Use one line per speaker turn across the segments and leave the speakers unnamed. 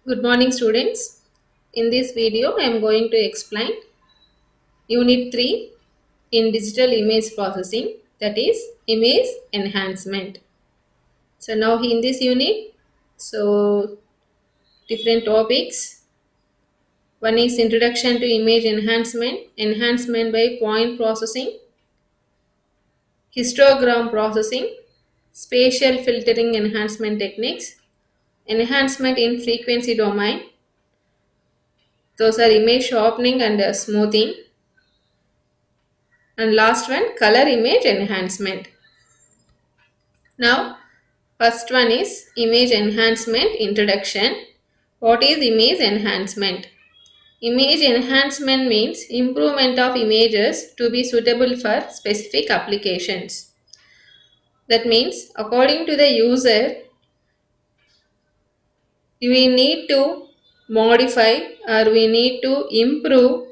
Good morning, students. In this video, I am going to explain Unit 3 in digital image processing, that is image enhancement. So now in this unit, different topics. One is introduction to image enhancement, enhancement by point processing, histogram processing, spatial filtering enhancement techniques, enhancement in frequency domain. Those are image sharpening and smoothing. And last one, color image enhancement. Now, first one is image enhancement introduction. What is image enhancement? Image enhancement means improvement of images to be suitable for specific applications. That means, according to the user, we need to modify or we need to improve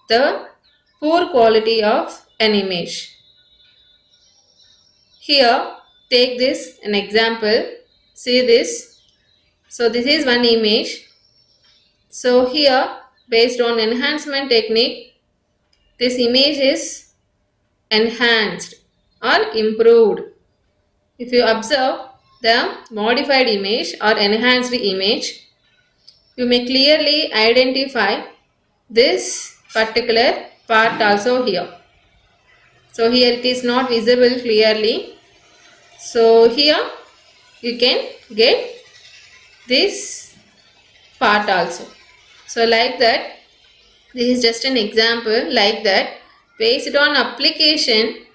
the poor quality of an image. Here, take this an example. See this. So this is one image. So here, based on enhancement technique, this image is enhanced or improved. If you observe the modified image or enhanced image, you may clearly identify this particular part also here. So here it is not visible clearly. So here you can get this part also. So like that, this is just an example like that. Based on application,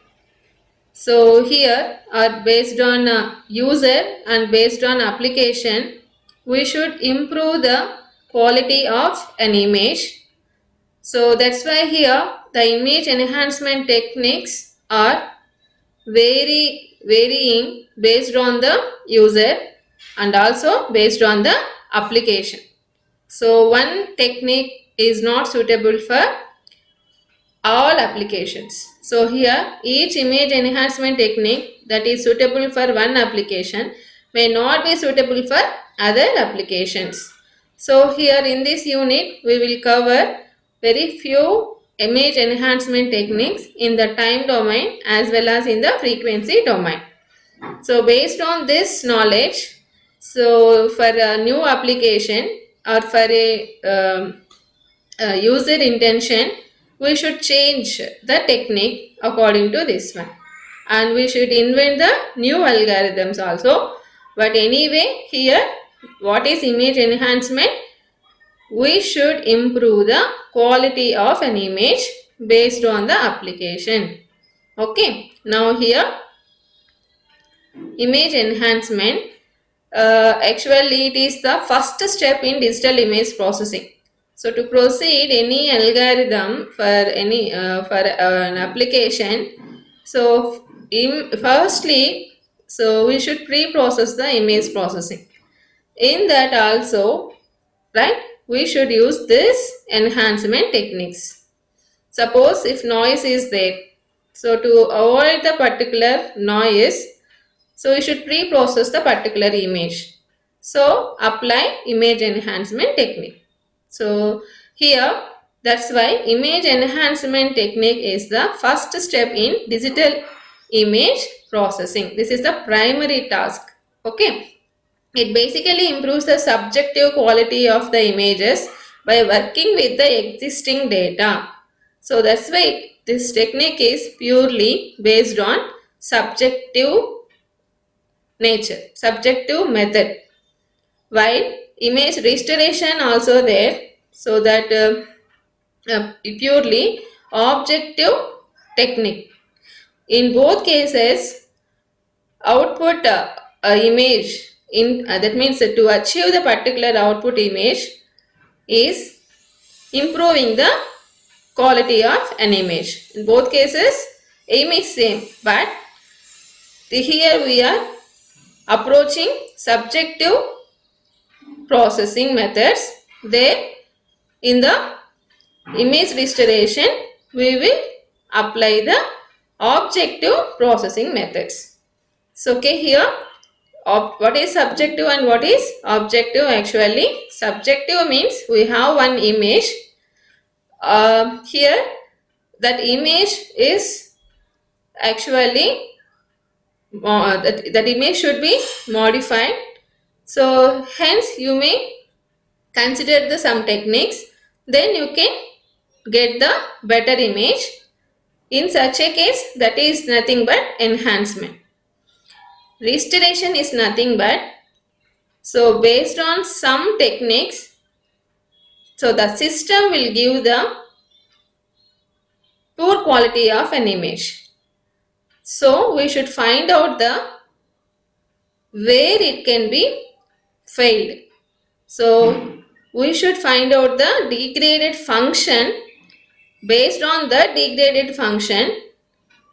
so here or based on user and based on application, we should improve the quality of an image. So that's why here the image enhancement techniques are varying based on the user and also based on the application. So one technique is not suitable for all applications. So here each image enhancement technique that is suitable for one application may not be suitable for other applications. So here in this unit we will cover very few image enhancement techniques in the time domain as well as in the frequency domain. So based on this knowledge, so for a new application or for a user intention, we should change the technique according to this one, and we should invent the new algorithms also. But anyway, here what is image enhancement? We should improve the quality of an image based on the application. Okay, now here image enhancement, actually it is the first step in digital image processing. So to proceed any algorithm for any for an application, so firstly, so we should pre-process the image processing. In that also, right, we should use this enhancement techniques. Suppose if noise is there, so to avoid the particular noise, so we should pre-process the particular image. So apply image enhancement technique. So here that's why image enhancement technique is the first step in digital image processing. This is the primary task. Okay. It basically improves the subjective quality of the images by working with the existing data. So that's why this technique is purely based on subjective nature, subjective method. While image restoration also there, so that purely objective technique. In both cases, output image in that means to achieve the particular output image is improving the quality of an image. In both cases, aim is same, but here we are approaching subjective processing methods. There in the image restoration we will apply the objective processing methods. So okay, here what is subjective and what is objective? Actually, subjective means we have one image. Here that image is actually that image should be modified. So hence you may consider some techniques, then you can get the better image. In such a case, that is nothing but enhancement. Restoration is nothing but, so based on some techniques, so the system will give the poor quality of an image. So we should find out where it can be failed. So we should find out the degraded function. Based on the degraded function,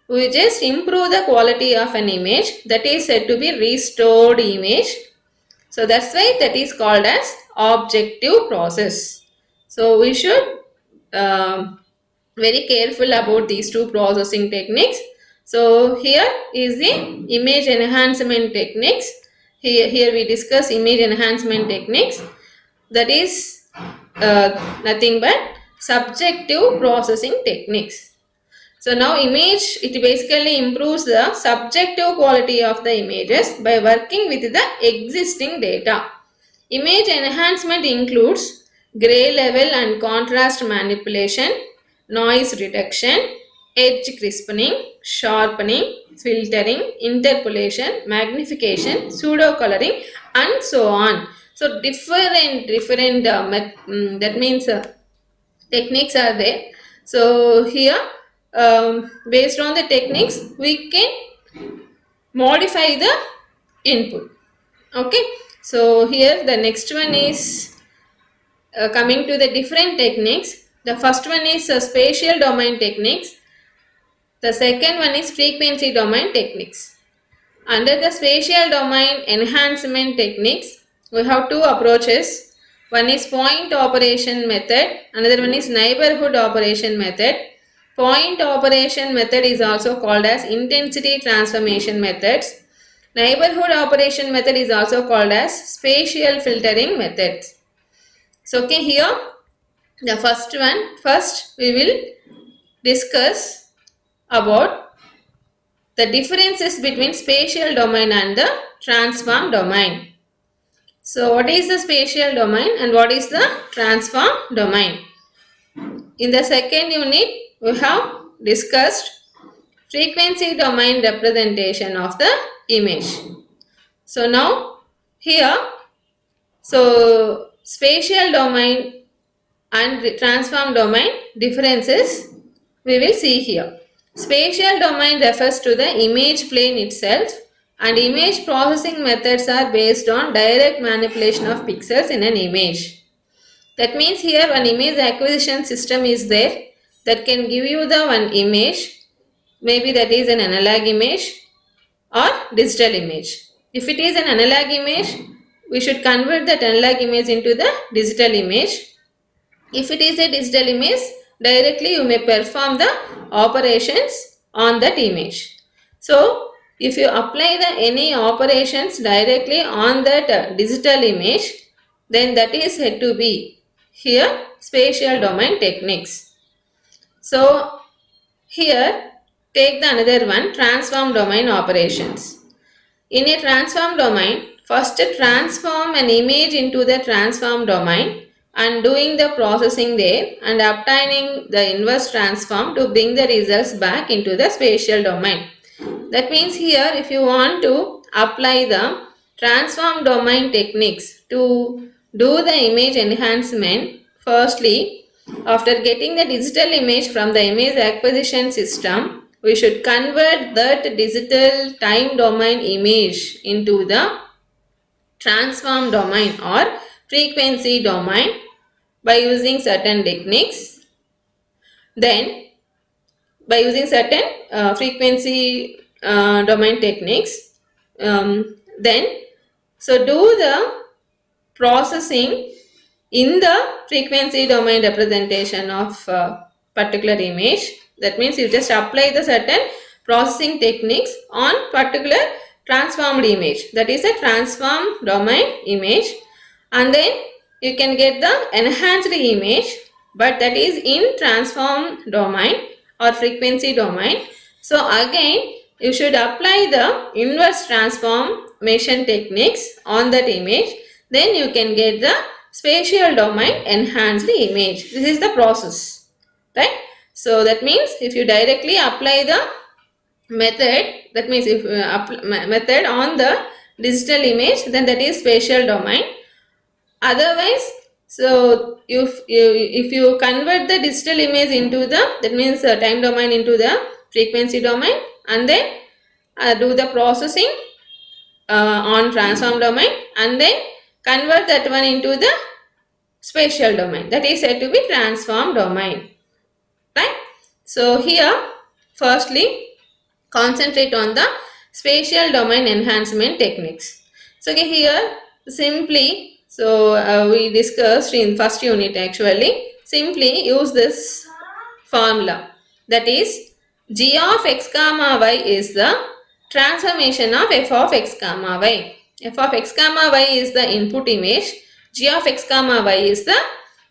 we just improve the quality of an image, that is said to be restored image. So that's why that is called as objective process. So we should very careful about these two processing techniques. So here is the image enhancement techniques. Here we discuss image enhancement techniques, that is nothing but subjective processing techniques. So now image, it basically improves the subjective quality of the images by working with the existing data. Image enhancement includes gray level and contrast manipulation, noise reduction, edge crisping, sharpening, filtering, interpolation, magnification, pseudo coloring, and so on. So different that means techniques are there. So here based on the techniques we can modify the input. Okay, so here the next one is coming to the different techniques. The first one is spatial domain techniques. The second one is frequency domain techniques. Under the spatial domain enhancement techniques, we have two approaches. One is point operation method, another one is neighborhood operation method. Point operation method is also called as intensity transformation methods. Neighborhood operation method is also called as spatial filtering methods. So okay, here the first one, first we will discuss about the differences between spatial domain and the transform domain. So what is the spatial domain and what is the transform domain? In the second unit, we have discussed frequency domain representation of the image. So now here, so spatial domain and transform domain differences we will see here. Spatial domain refers to the image plane itself, and image processing methods are based on direct manipulation of pixels in an image. That means here an image acquisition system is there that can give you the one image, maybe that is an analog image or digital image. If it is an analog image, we should convert that analog image into the digital image. If it is a digital image, directly you may perform the operations on that image. So if you apply any operations directly on that digital image, then that is said to be here spatial domain techniques. So here take the another one, transform domain operations. In a transform domain, first transform an image into the transform domain and doing the processing there and obtaining the inverse transform to bring the results back into the spatial domain. That means here if you want to apply the transform domain techniques to do the image enhancement, firstly after getting the digital image from the image acquisition system, we should convert that digital time domain image into the transform domain or frequency domain by using certain techniques. Then by using certain frequency domain techniques, then so do the processing in the frequency domain representation of particular image. That means you just apply the certain processing techniques on particular transformed image, that is a transform domain image, and then you can get the enhanced image, but that is in transform domain or frequency domain. So again you should apply the inverse transformation techniques on that image, then you can get the spatial domain enhanced image. This is the process, right? So that means if you directly apply the method, that means if method on the digital image, then that is spatial domain. Otherwise, so if you convert the digital image into the, that means time domain into the frequency domain, and then do the processing on transform domain, and then convert that one into the spatial domain, that is said to be transform domain, right? So here firstly concentrate on the spatial domain enhancement techniques. So okay, here simply, so we discussed in first unit actually, simply use this formula, that is g of x comma y is the transformation of f of x comma y. F of x comma y is the input image, g of x comma y is the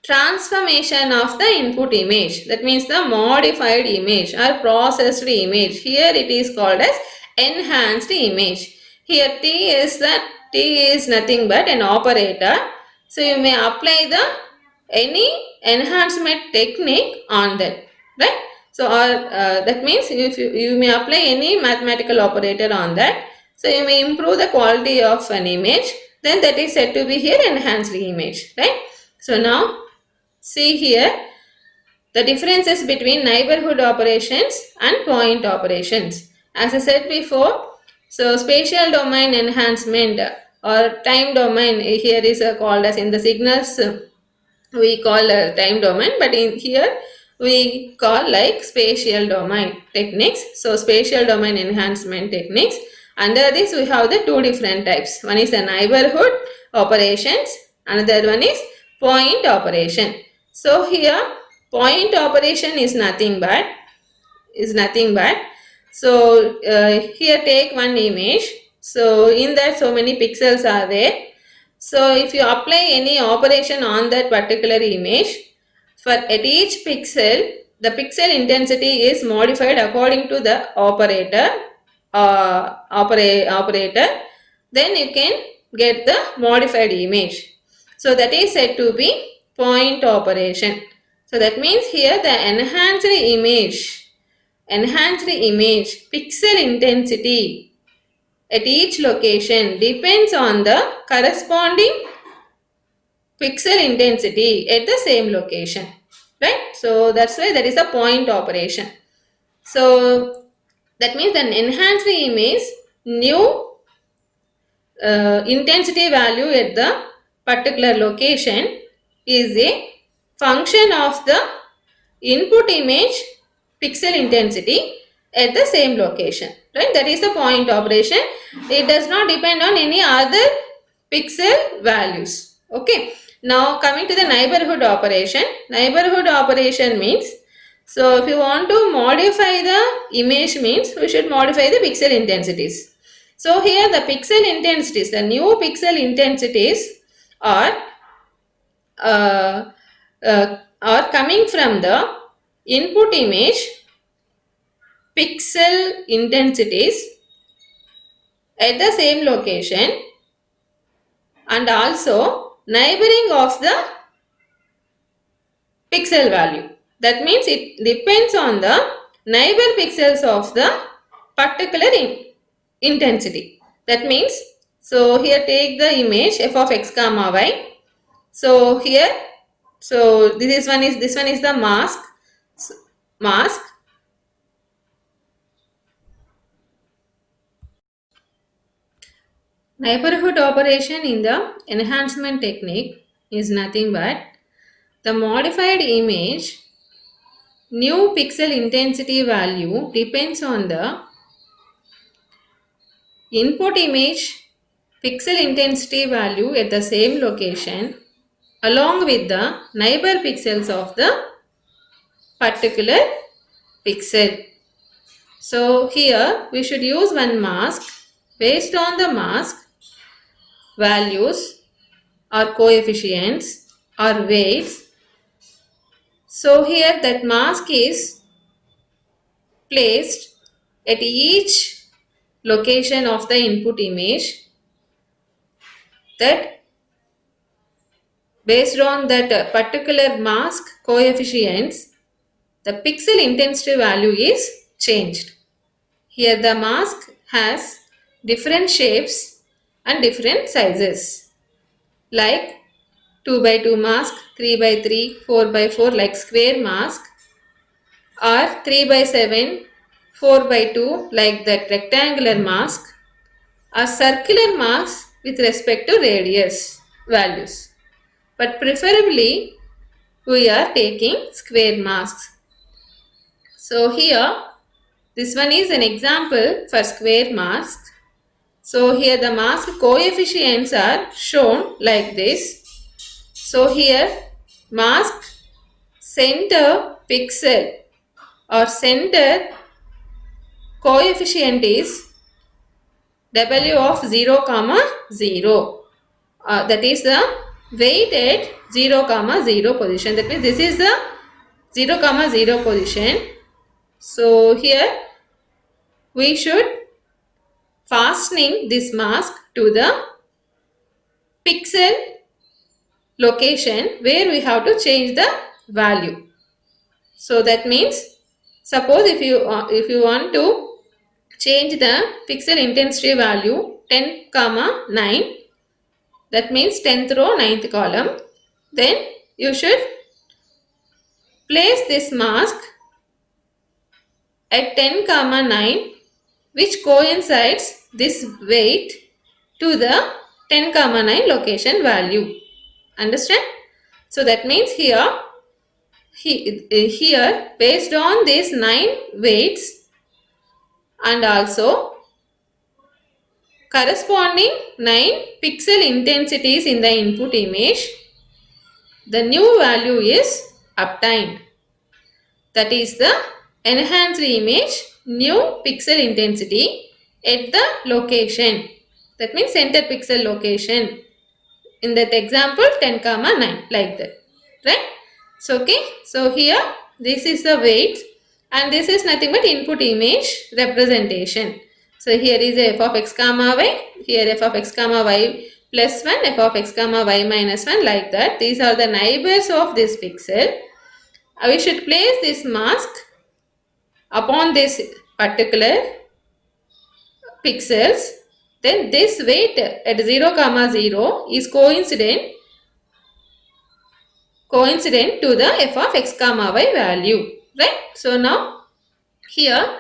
transformation of the input image, that means the modified image or processed image. Here it is called as enhanced image. Here t is nothing but an operator, so you may apply the any enhancement technique on that, right? So that means if you may apply any mathematical operator on that, so you may improve the quality of an image, then that is said to be here enhanced image, right? So now see here the differences between neighborhood operations and point operations. As I said before, so spatial domain enhancement or time domain here is called as, in the signals we call time domain, but in here we call like spatial domain techniques. So spatial domain enhancement techniques, under this we have the two different types. One is the neighborhood operations, another one is point operation. So here point operation is nothing but so here take one image, so in that so many pixels are there. So if you apply any operation on that particular image, for at each pixel the pixel intensity is modified according to the operator, then you can get the modified image. So that is said to be point operation. So that means here the enhanced image pixel intensity at each location depends on the corresponding pixel intensity at the same location, right? So that's why that is a point operation. So that means an enhanced image new intensity value at the particular location is a function of the input image pixel intensity at the same location, right? That is the point operation. It does not depend on any other pixel values. Okay. Now coming to the neighborhood operation. Neighborhood operation means, so if you want to modify the image means we should modify the pixel intensities. So here the pixel intensities, the new pixel intensities are coming from the input image pixel intensities at the same location, and also neighboring of the pixel value. That means it depends on the neighbor pixels of the particular intensity. That means, so here take the image f of x comma y. So here, so this one is the mask. Neighborhood operation in the enhancement technique is nothing but the modified image new pixel intensity value depends on the input image pixel intensity value at the same location along with the neighbor pixels of the particular pixel. So here we should use one mask based on the mask values or coefficients or weights. So here that mask is placed at each location of the input image, that based on that particular mask coefficients, the pixel intensity value is changed. Here the mask has different shapes and different sizes, like 2 by 2 mask, 3 by 3, 4 by 4 like square mask, or 3 by 7, 4 by 2 like that rectangular mask, or circular mask with respect to radius values. But preferably we are taking square masks. So here this one is an example for square mask. So here the mask coefficients are shown like this. So here mask center pixel or center coefficient is W of 0, 0. That is the weight at 0, 0 position. That means this is the 0, 0 position. So here we should fastening this mask to the pixel location where we have to change the value. So that means suppose if you want to change the pixel intensity value 10, 9, that means 10th row 9th column, then you should place this mask at 10, 9, which coincides this weight to the 10, 9 location value. Understand? So that means here based on these 9 weights and also corresponding 9 pixel intensities in the input image, the new value is obtained. That is the enhanced image new pixel intensity at the location. That means center pixel location. In that example 10, 9 like that. Right? So okay. So here this is the weight and this is nothing but input image representation. So here is f of x comma y, here f of x comma y plus 1, f of x comma y minus 1 like that. These are the neighbors of this pixel. We should place this mask upon this particular pixels. Then this weight at 0, 0 is coincident to the f of x comma y value. Right? So now here,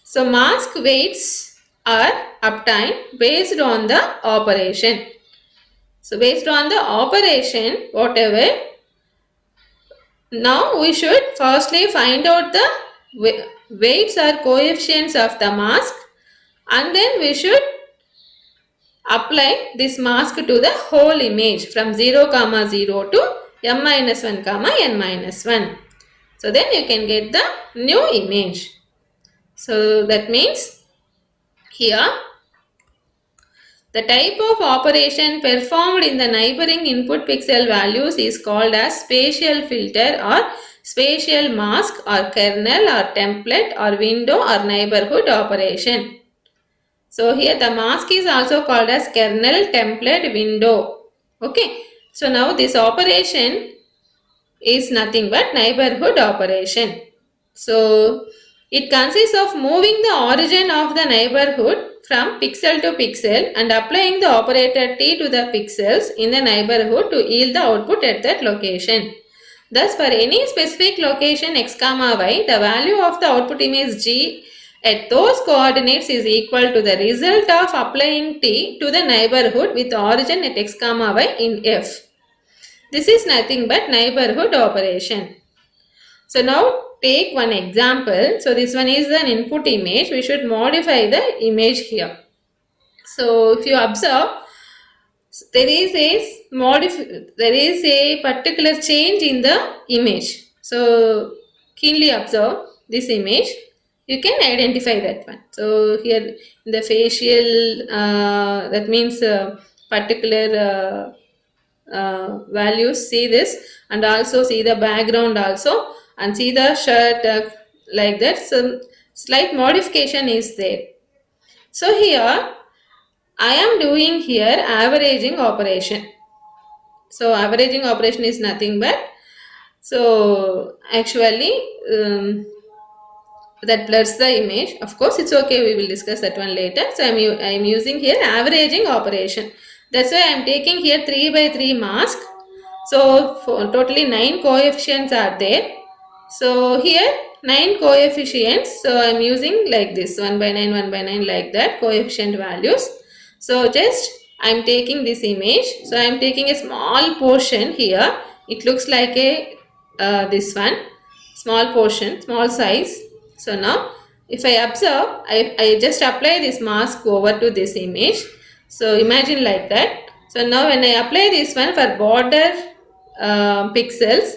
so mask weights are obtained based on the operation. So based on the operation, whatever, now we should firstly find out the weights or coefficients of the mask and then we should apply this mask to the whole image from 0, 0 to m minus 1, n minus 1. So then you can get the new image. So that means here the type of operation performed in the neighboring input pixel values is called as spatial filter or spatial mask or kernel or template or window or neighborhood operation. So here the mask is also called as kernel, template, window. Okay. So now this operation is nothing but neighborhood operation. So it consists of moving the origin of the neighborhood from pixel to pixel and applying the operator t to the pixels in the neighborhood to yield the output at that location. Thus, for any specific location x comma y, the value of the output image g at those coordinates is equal to the result of applying t to the neighborhood with origin at x comma y in f. This is nothing but neighborhood operation. So now take one example. So this one is an input image. We should modify the image here. So if you observe, there is a particular change in the image. So keenly observe this image. you can identify that one. So here in the facial, that means particular values, see this, and also see the background also, and see the shirt like that. So slight modification is there. So here I am doing here averaging operation. So averaging operation is nothing but, so actually that blurs the image. Of course, it's okay. We will discuss that one later. So I'm using here averaging operation. That's why I'm taking here 3 by 3 mask. So for totally 9 coefficients are there. So here 9 coefficients. So I'm using like this 1 by 9, 1 by 9 like that coefficient values. So just I'm taking this image. So I'm taking a small portion here. It looks like a this one small portion, small size. So now if I observe, I just apply this mask over to this image. So imagine like that. So now when I apply this one for border pixels,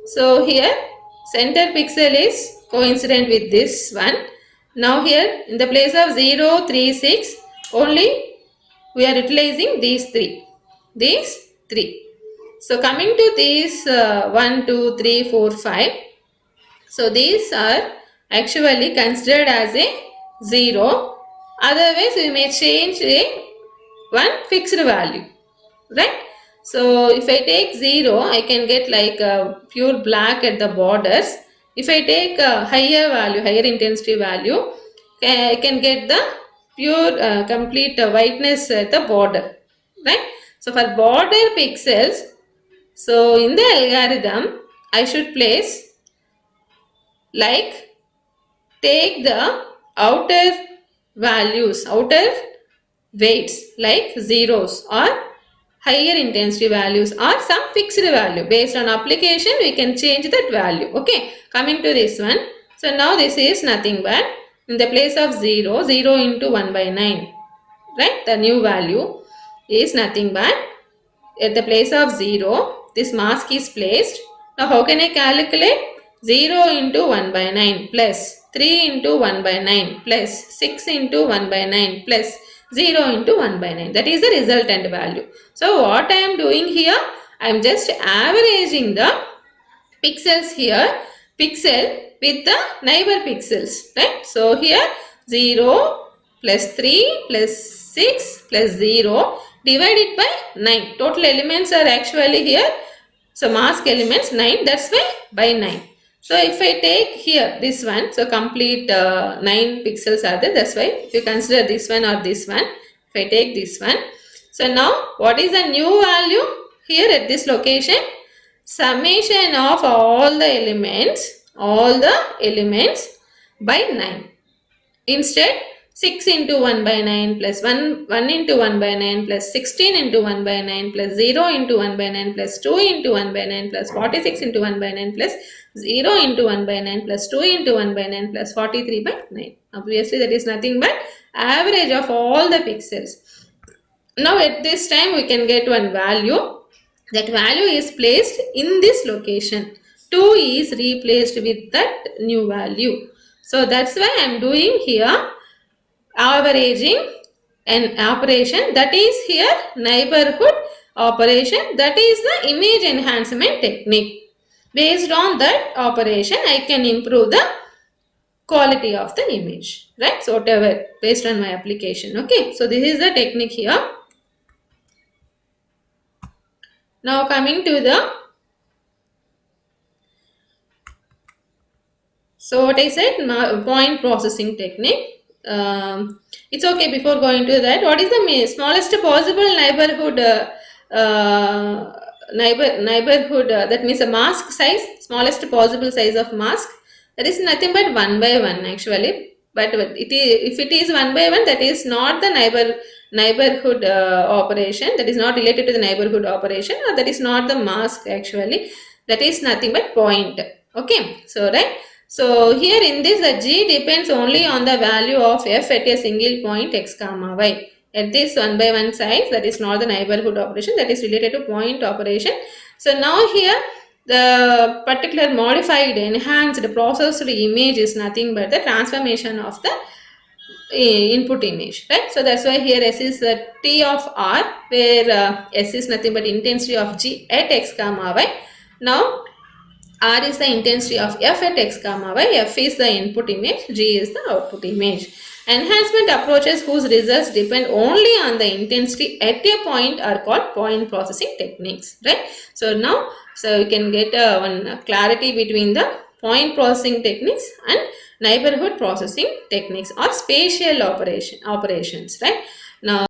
so here center pixel is coincident with this one. Now here in the place of 0, 3, 6, only we are utilizing these three. So coming to these 1, 2, 3, 4, 5. So these are actually considered as a 0. Otherwise we may change a one fixed value, right? So if I take 0, I can get like a pure black at the borders. If I take a higher value, higher intensity value, I can get the pure complete whiteness at the border, right? So for border pixels, so in the algorithm I should place like take the outer values, outer weights like zeros or higher intensity values or some fixed value. Based on application, we can change that value. Okay, coming to this one. So now this is nothing but in the place of 0, 0 into 1 by 9. Right, the new value is nothing but at the place of 0, this mask is placed. Now how can I calculate? 0 into 1 by 9 plus 3 into 1 by 9 plus 6 into 1 by 9 plus 0 into 1 by 9. That is the resultant value. So what I am doing here? I am just averaging the pixels here, pixel with the neighbor pixels, right? So here 0 plus 3 plus 6 plus 0 divided by 9. Total elements are actually here. So mask elements 9, that's why by 9. So if I take here this one, so complete 9 pixels are there. That's why if you consider this one or this one, if I take this one. So now what is the new value here at this location? Summation of all the elements by 9. Instead 6 into 1 by 9 plus 1 into 1 by 9 plus 16 into 1 by 9 plus 0 into 1 by 9 plus 2 into 1 by 9 plus 46 into 1 by 9 plus 0 into 1 by 9 plus 2 into 1 by 9 plus 43 by 9. Obviously that is nothing but average of all the pixels. Now at this time we can get one value. That value is placed in this location. 2 is replaced with that new value. So that's why I am doing here averaging an operation, that is here neighborhood operation, that is the image enhancement technique. Based on that operation I can improve the quality of the image, right? So whatever based on my application. Okay, so this is the technique here. Now coming to the, so what I said, point processing technique. It's okay. Before going to that, what is the smallest possible neighborhood? Neighborhood, that means a mask size, smallest possible size of mask. That is nothing but 1 by 1 actually. But it is, if it is 1 by 1, that is not the neighborhood operation. That is not related to the neighborhood operation, or that is not the mask actually. That is nothing but point. Okay. So right. So here in this, the g depends only on the value of f at a single point x comma y. At this 1 by 1 size, that is not the neighborhood operation, that is related to point operation. So now here the particular modified, enhanced, processed image is nothing but the transformation of the input image, right? So that's why here S is the T of R, where S is nothing but intensity of G at x comma y. Now R is the intensity of F at x comma y. F is the input image, G is the output image. Enhancement approaches whose results depend only on the intensity at a point are called point processing techniques, right? So now, so you can get one clarity between the point processing techniques and neighborhood processing techniques or spatial operations, right? Now